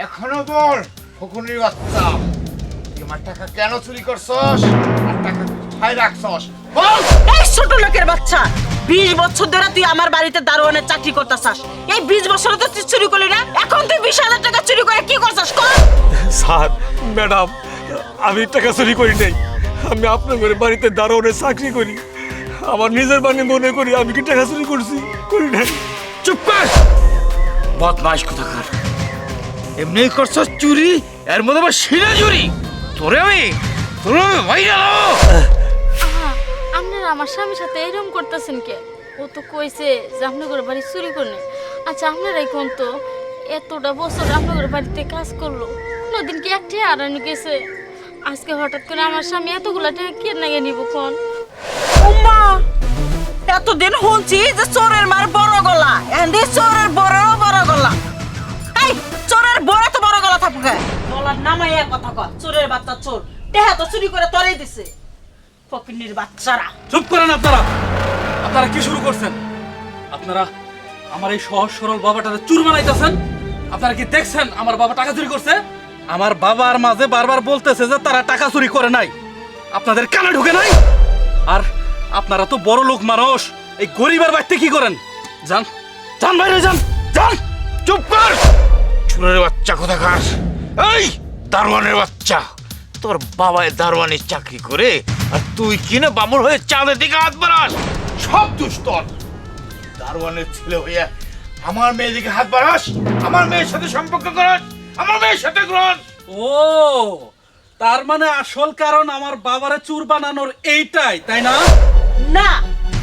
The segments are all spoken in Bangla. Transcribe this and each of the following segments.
এখনো বল ফকুনির বাচ্চা, তুই আমার টাকা কেন চুরি করছস আর টাকা কোথায় রাখছস বল। এই ছোট লোকের বাচ্চা, 20 বছর ধরে তুই আমার বাড়িতে দারোয়ানের চাকরি করতেছাস। এই 20 বছরে তো তুই চুরি করলি না, এখন তুই 20,000 টাকা চুরি করে কি করছস কর? স্যার ম্যাডাম, আমি টাকা চুরি করি নাই। আমি আপনার বাড়িতে দারোয়ানের চাকরি করি। আমার নিজের বাড়ি মনে করি আমি কি টাকা চুরি করছি? করি নাই। চুপ কর বদমাশ কোথাকার, এমনি করছস চুরি, এর মধ্যে আবার সিনা চুরি। তোরে ভাই গেল। আপনারা আমার স্বামীর সাথে এরকম করতেছেন কে? ও তো কইছে যে আপনাদের বাড়ি চুরি করে। আচ্ছা আপনারাই কোন তো, এতটা বছর আপনাদের বাড়িতে কাজ করলো, কোনোদিন কি একটা আড়ানি গেছে? আজকে হঠাৎ করে আমার স্বামী এতগুলা টাকা কে নাগে নিব কোন? ওমা, এতদিন শুনছি যে চোরের মার বড় গলা, এন্ডি চোরের বড় বড় গলা। এই চোরের বড় তো বড় গলা থাকুক, গলার নামাইয়া কথা কর। চোরের বাচ্চা চোর, টেহা তো চুরি করে তোরাই দিছে। ফকিন্নির বাচ্চারা, চুপ করেন আপনারা। আপনারা কি শুরু করছেন? আপনারা আমার এই সহজ সরল বাবাটারে চুর বানাইতেছেন। আপনারা কি দেখছেন আমার বাবা টাকা চুরি করছে? আমার বাবার মাঝে বারবার বলতেছে যে তারা টাকা চুরি করে নাই। আপনাদের কানে ঢুকে নাই? আর আপনারা তো বড় লোক মানুষ, এই গরিবের বাড়িতে কি করেন? যান যান, বাইরে যান যান। চুপ কর চোরের বাচ্চা কোথাকার। এই দারোয়ানের বাচ্চা, তোর বাবায় দারোয়ানের চাকরি করে আর তুই কিনা বামুর হয়ে চাঁদের দিকে হাত বাড়াস। সব দোষ তোর। দারোয়ানের ছেলে হইয়া আমার মেয়ের দিকে হাত বাড়াস, আমার মেয়ের সাথে সম্পর্ক করাস, আমার মেয়ের সাথে গ্রহণ। ও, তার মানে আসল কারণ আমার বাবারে চুর বানানোর এইটাই, তাই না? না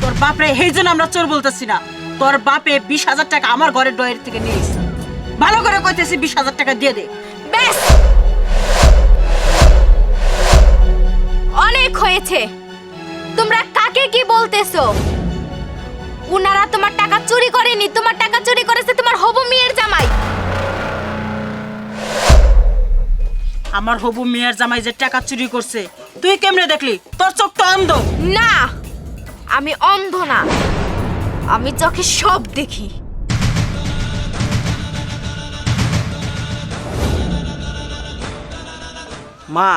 তোর বাপরে এই জন্য আমরা চোর বলতেছি না। তোর বাপে 20,000 টাকা আমার ঘরের ডয়ের থেকে নিয়ে এসেছে। ভালো করে কইতেছি 20,000 টাকা দিয়ে দে। বেশ, অনেক হয়েছে। তোমরা কাকে কি বলতেছো? উনারা তোমার টাকা চুরি করেনি, তোমার টাকা চুরি করেছে তোমার হবু মেয়ের জামাই। আমার হবু মেয়ের জামাই যে টাকা চুরি করছে তুই কেমনে দেখলি? তোর চোখ তো অন্ধ। না, আমি অন্ধ না, আমি চোখে সব দেখি। মা,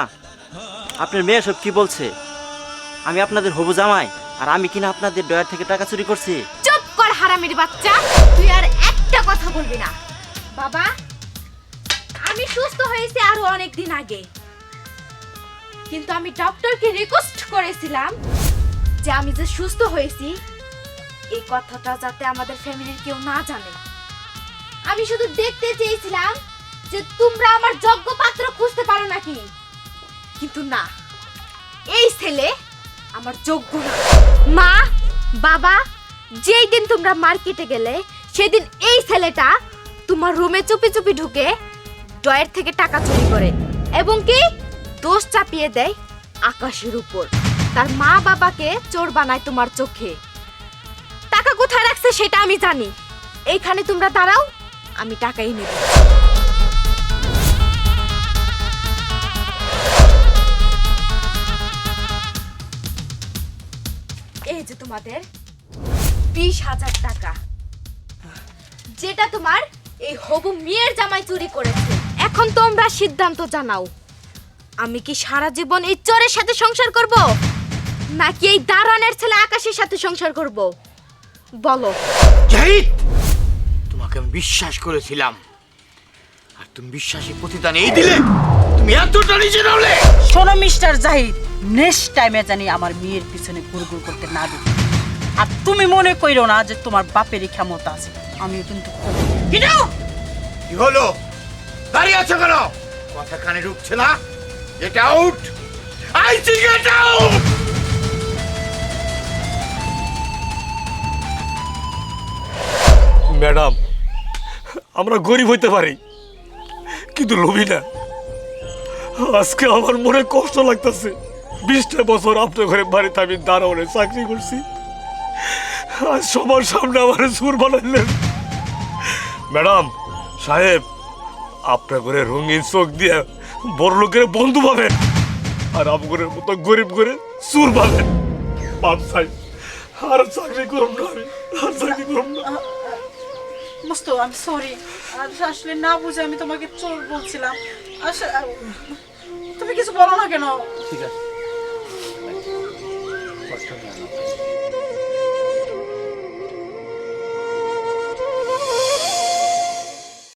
আপনার মেয়ে সব কি বলছে? আমি আপনাদের হবু জামাই আর আমি কিনা আপনাদের ডয়ার থেকে টাকা চুরি করছি? চুপ কর হারামির বাচ্চা, তুই আর একটা কথা বলবি না। বাবা, আমি সুস্থ হয়েছি আরো অনেক দিন আগে, কিন্তু আমি ডক্টরকে রিকোয়েস্ট করেছিলাম যে আমি যে সুস্থ হয়েছি এই কথাটা যাতে আমাদের ফ্যামিলির কেউ না জানে। আমি শুধু দেখতে চেয়েছিলাম যে তোমরা আমার যোগ্য পাত্র খুঁজতে পারো নাকি, কিন্তু না, এই ছেলে আমার যোগ্য না। মা, বাবা, যেই দিন তোমরা মার্কেটে গেলে সেদিন এই ছেলেটা তোমার রুমে চুপি চুপি ঢুকে ডয়ের থেকে টাকা চুরি করে এবং কি দোষ চাপিয়ে দেয় আকাশের উপর। তার মা বাবাকে চোর বানায় তোমার চোখে। টাকা কোথায় রাখছে সেটা আমি জানি। এইখানে তোমরা দাঁড়াও, আমি টাকাই নেব। এই যে তোমাদের 20,000 টাকা, যেটা তোমার এই হবু মেয়ের জামাই চুরি করেছে। এখন তোমরা সিদ্ধান্ত জানাও, আমি কি সারা জীবন এই চোরের সাথে সংসার করব নাকি এই দারোয়ানের ছেলে আকাশের সাথে সংসার করব? বলো। জাহিদ, তোমাকে আমি বিশ্বাস করেছিলাম আর তুমি বিশ্বাসের প্রতিদান এই দিলে। তুমি এতটা নিচে নামলে। শোনো মিস্টার জাহিদ, নেক্সট টাইমে জানি আমার মেয়ের পিছনে গুড়গুড় করতে না দিই। আর তুমি মনে কইরো না যে তোমার বাপেরই ক্ষমতা আছে, আমিও কিন্তু কি হলো? দাঁড়িয়ে আছো কেন? কথা কানে ঢুকছে না? Get out! I see get out! Madam, আমরা গরিব হইতে পারি কিন্তু লোভী না। আজকে আমার মনে কষ্ট লাগতেছে। 20টা বছর আপনার ঘরে বাড়িতে আমি দারোয়ানের চাকরি করছি, আজ সবার সামনে আমার সুর বানাইলেন। ম্যাডাম সাহেব, আপনার ঘরে রঙিন চোখ দিয়ে বড় লোকের বন্ধু পাবেন আর আপনার মতো গরিব করে সুর পাবেন। বাপ সাহেব, আর চাকরি করুন না, আমি আর চাকরি করুন না। মস্ত আমি সরি, আসলে না বুঝে আমি তোমাকে চোর বলছিলাম। তুমি কিছু বলো না কেন? ঠিক আছে, কষ্ট নিও না।